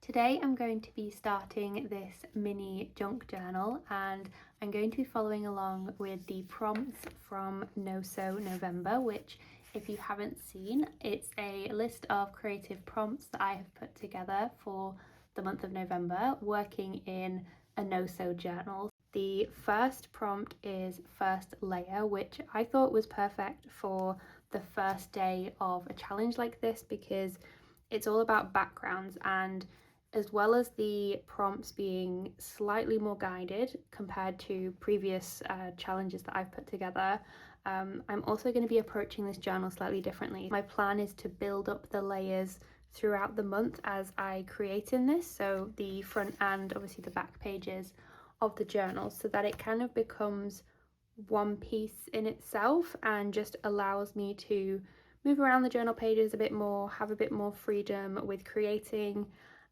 Today I'm going to be starting this mini junk journal and I'm going to be following along with the prompts from No So November, which if you haven't seen, it's a list of creative prompts that I have put together for the month of November working in a No So journal. The first prompt is first layer, which I thought was perfect for the first day of a challenge like this because it's all about backgrounds, and as well as the prompts being slightly more guided compared to previous challenges that I've put together, I'm also going to be approaching this journal slightly differently. My plan is to build up the layers throughout the month as I create in this, so the front and obviously the back pages of the journal, so that it kind of becomes one piece in itself and just allows me to move around the journal pages a bit more, have a bit more freedom with creating.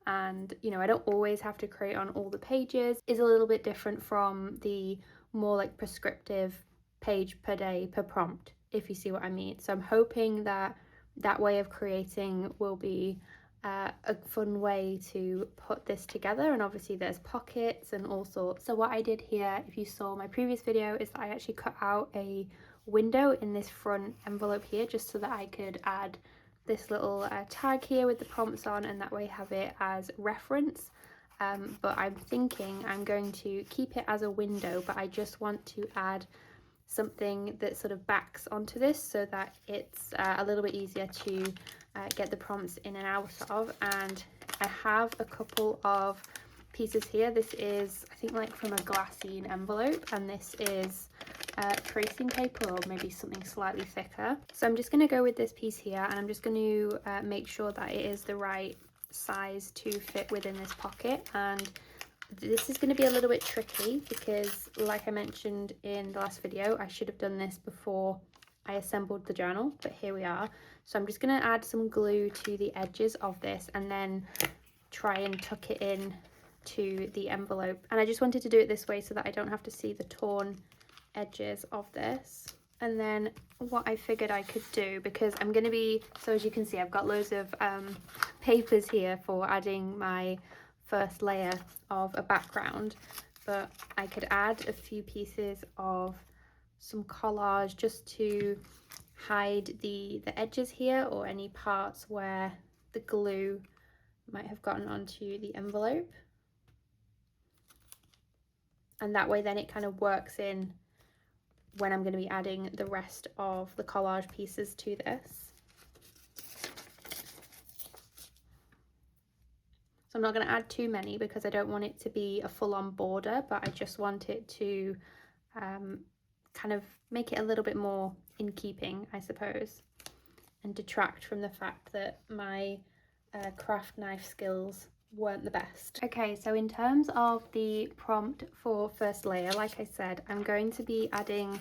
And I don't always have to create on all the pages. Is a little bit different from the more like prescriptive page per day per prompt, if you see what I mean. So I'm hoping that that way of creating will be a fun way to put this together. And obviously there's pockets and all sorts. So what I did here, if you saw my previous video, is that I actually cut out a window in this front envelope here just so that I could add this little tag here with the prompts on, and that way have it as reference. But I'm thinking I'm going to keep it as a window, but I just want to add something that sort of backs onto this so that it's a little bit easier to get the prompts in and out of. And I have a couple of pieces here. This is, I think, like from a glassine envelope, and this is tracing paper or maybe something slightly thicker. So I'm just going to go with this piece here, and I'm just going to make sure that it is the right size to fit within this pocket. And this is going to be a little bit tricky because, like I mentioned in the last video, I should have done this before I assembled the journal, but here we are. So I'm just going to add some glue to the edges of this and then try and tuck it in to the envelope. And I just wanted to do it this way so that I don't have to see the torn edges of this. And then what I figured I could do, because I'm going to be, so as you can see, I've got loads of papers here for adding my first layer of a background, but I could add a few pieces of some collage just to hide the edges here or any parts where the glue might have gotten onto the envelope. And that way then it kind of works in when I'm going to be adding the rest of the collage pieces to this. So I'm not going to add too many because I don't want it to be a full-on border, but I just want it to kind of make it a little bit more in keeping, I suppose, and detract from the fact that my craft knife skills weren't the best. Okay, so in terms of the prompt for first layer, like I said, I'm going to be adding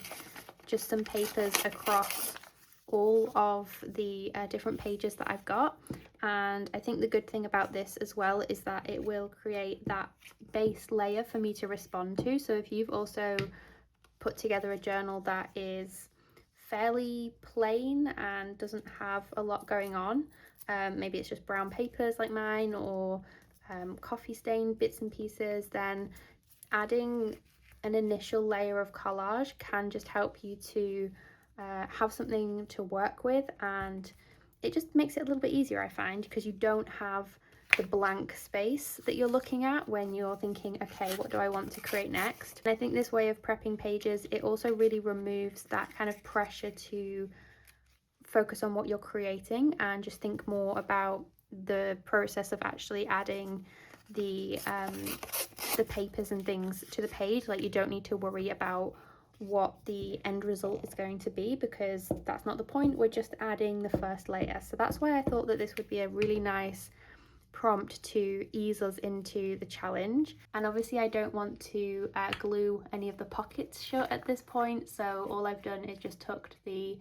just some papers across all of the different pages that I've got. And I think the good thing about this as well is that it will create that base layer for me to respond to. So if you've also put together a journal that is fairly plain and doesn't have a lot going on, maybe it's just brown papers like mine, or coffee stain bits and pieces, then adding an initial layer of collage can just help you to have something to work with, and it just makes it a little bit easier, I find, because you don't have the blank space that you're looking at when you're thinking, okay, what do I want to create next? And I think this way of prepping pages, it also really removes that kind of pressure to focus on what you're creating and just think more about the process of actually adding the papers and things to the page. Like, you don't need to worry about what the end result is going to be because that's not the point. We're just adding the first layer. So that's why I thought that this would be a really nice prompt to ease us into the challenge. And obviously I don't want to glue any of the pockets shut at this point, so all I've done is just tucked the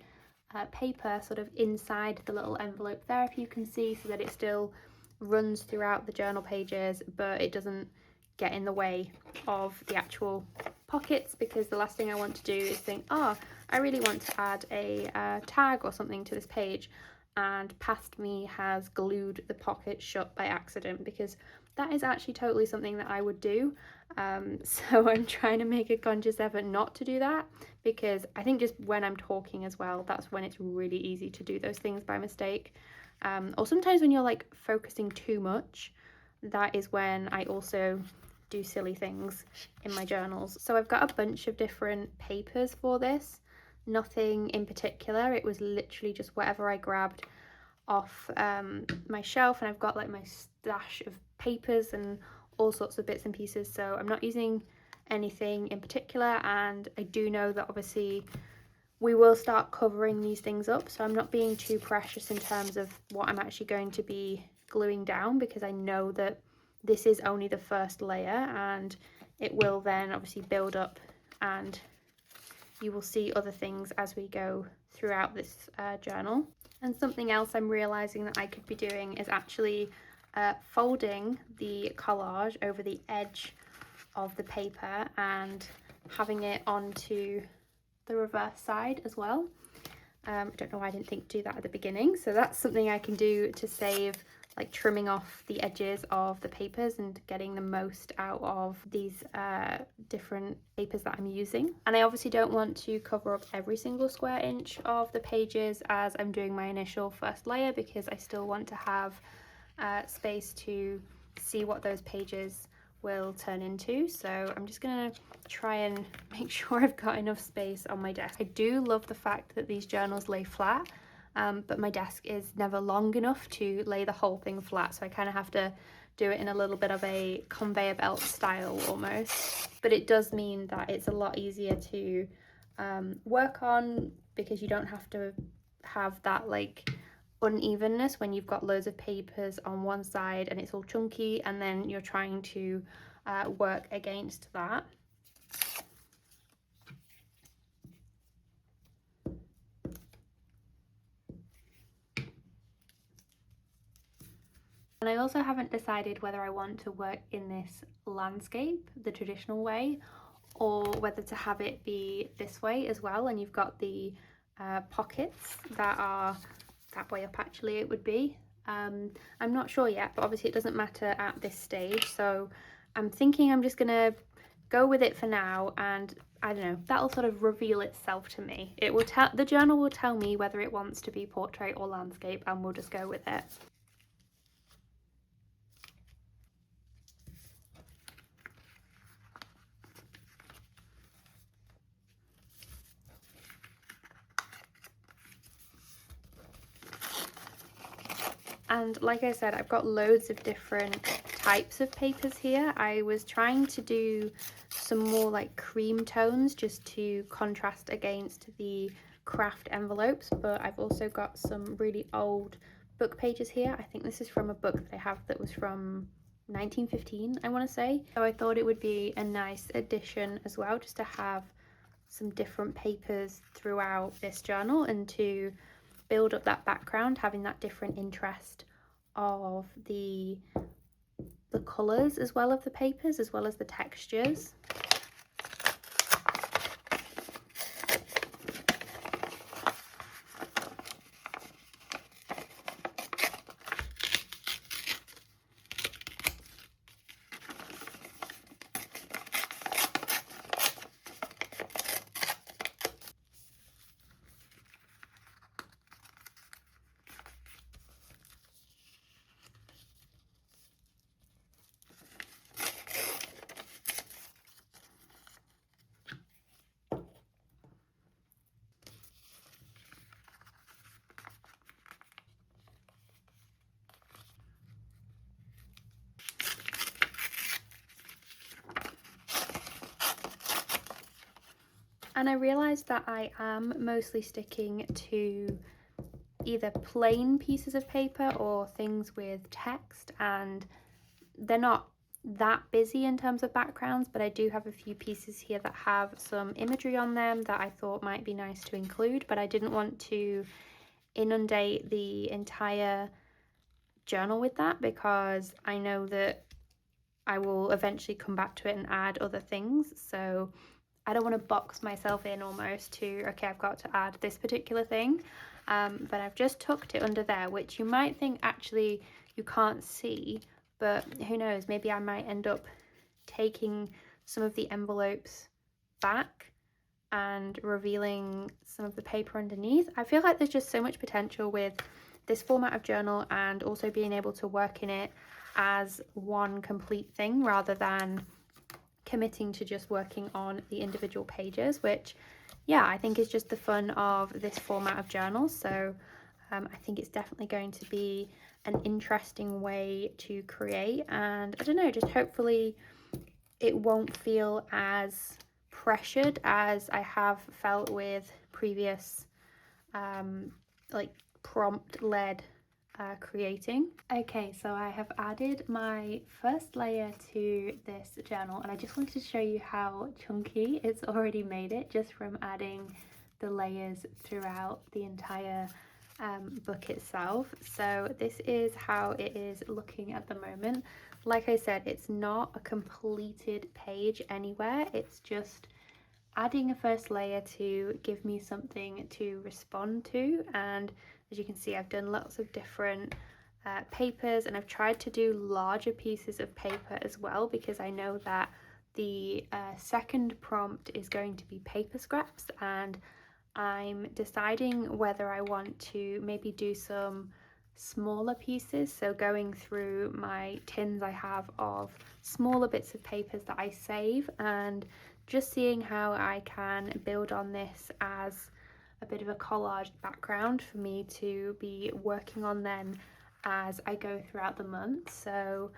paper sort of inside the little envelope there, if you can see, so that it still runs throughout the journal pages but it doesn't get in the way of the actual pockets, because the last thing I want to do is think, oh, I really want to add a tag or something to this page. and past me has glued the pocket shut by accident, because that is actually totally something that I would do. So I'm trying to make a conscious effort not to do that, because I think just when I'm talking as well, that's when it's really easy to do those things by mistake. Or sometimes when you're like focusing too much, that is when I also do silly things in my journals. So I've got a bunch of different papers for this. Nothing in particular, it was literally just whatever I grabbed off my shelf, and I've got like my stash of papers and all sorts of bits and pieces, so I'm not using anything in particular. And I do know that obviously we will start covering these things up, so I'm not being too precious in terms of what I'm actually going to be gluing down, because I know that this is only the first layer and it will then obviously build up, and you will see other things as we go throughout this journal. And something else I'm realizing that I could be doing is actually folding the collage over the edge of the paper and having it onto the reverse side as well. I don't know why I didn't think to do that at the beginning, so that's something I can do to save like trimming off the edges of the papers and getting the most out of these different papers that I'm using. And I obviously don't want to cover up every single square inch of the pages as I'm doing my initial first layer, because I still want to have space to see what those pages will turn into. So I'm just gonna try and make sure I've got enough space on my desk. I do love the fact that these journals lay flat, but my desk is never long enough to lay the whole thing flat, so I kind of have to do it in a little bit of a conveyor belt style almost. But it does mean that it's a lot easier to work on, because you don't have to have that like unevenness when you've got loads of papers on one side and it's all chunky, and then you're trying to work against that. And I also haven't decided whether I want to work in this landscape, the traditional way, or whether to have it be this way as well. And you've got the pockets that are that way up, actually it would be. I'm not sure yet, but obviously it doesn't matter at this stage. So I'm thinking I'm just gonna go with it for now, and I don't know, that'll sort of reveal itself to me. It will tell, the journal will tell me whether it wants to be portrait or landscape, and we'll just go with it. And like I said, I've got loads of different types of papers here. I was trying to do some more like cream tones just to contrast against the craft envelopes, but I've also got some really old book pages here. I think this is from a book that I have that was from 1915, I want to say. So I thought it would be a nice addition as well, just to have some different papers throughout this journal and to build up that background, having that different interest of the colours as well of the papers, as well as the textures. And I realised that I am mostly sticking to either plain pieces of paper or things with text, and they're not that busy in terms of backgrounds, but I do have a few pieces here that have some imagery on them that I thought might be nice to include, but I didn't want to inundate the entire journal with that, because I know that I will eventually come back to it and add other things. So I don't want to box myself in almost to, okay, I've got to add this particular thing. but I've just tucked it under there, which you might think actually you can't see, but who knows, maybe I might end up taking some of the envelopes back and revealing some of the paper underneath. I feel like there's just so much potential with this format of journal, and also being able to work in it as one complete thing rather than committing to just working on the individual pages, which yeah, I think is just the fun of this format of journal. So I think it's definitely going to be an interesting way to create, and I don't know, just hopefully it won't feel as pressured as I have felt with previous like prompt led creating. Okay, so I have added my first layer to this journal, and I just wanted to show you how chunky it's already made it just from adding the layers throughout the entire book itself. So this is how it is looking at the moment. Like I said, it's not a completed page anywhere, it's just adding a first layer to give me something to respond to. And as you can see, I've done lots of different papers, and I've tried to do larger pieces of paper as well, because I know that the second prompt is going to be paper scraps, and I'm deciding whether I want to maybe do some smaller pieces, so going through my tins I have of smaller bits of papers that I save, and just seeing how I can build on this as a bit of a collage background for me to be working on then as I go throughout the month. So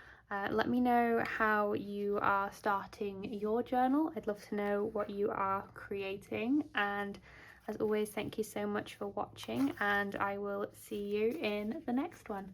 let me know how you are starting your journal. I'd love to know what you are creating, and as always, thank you so much for watching, and I will see you in the next one.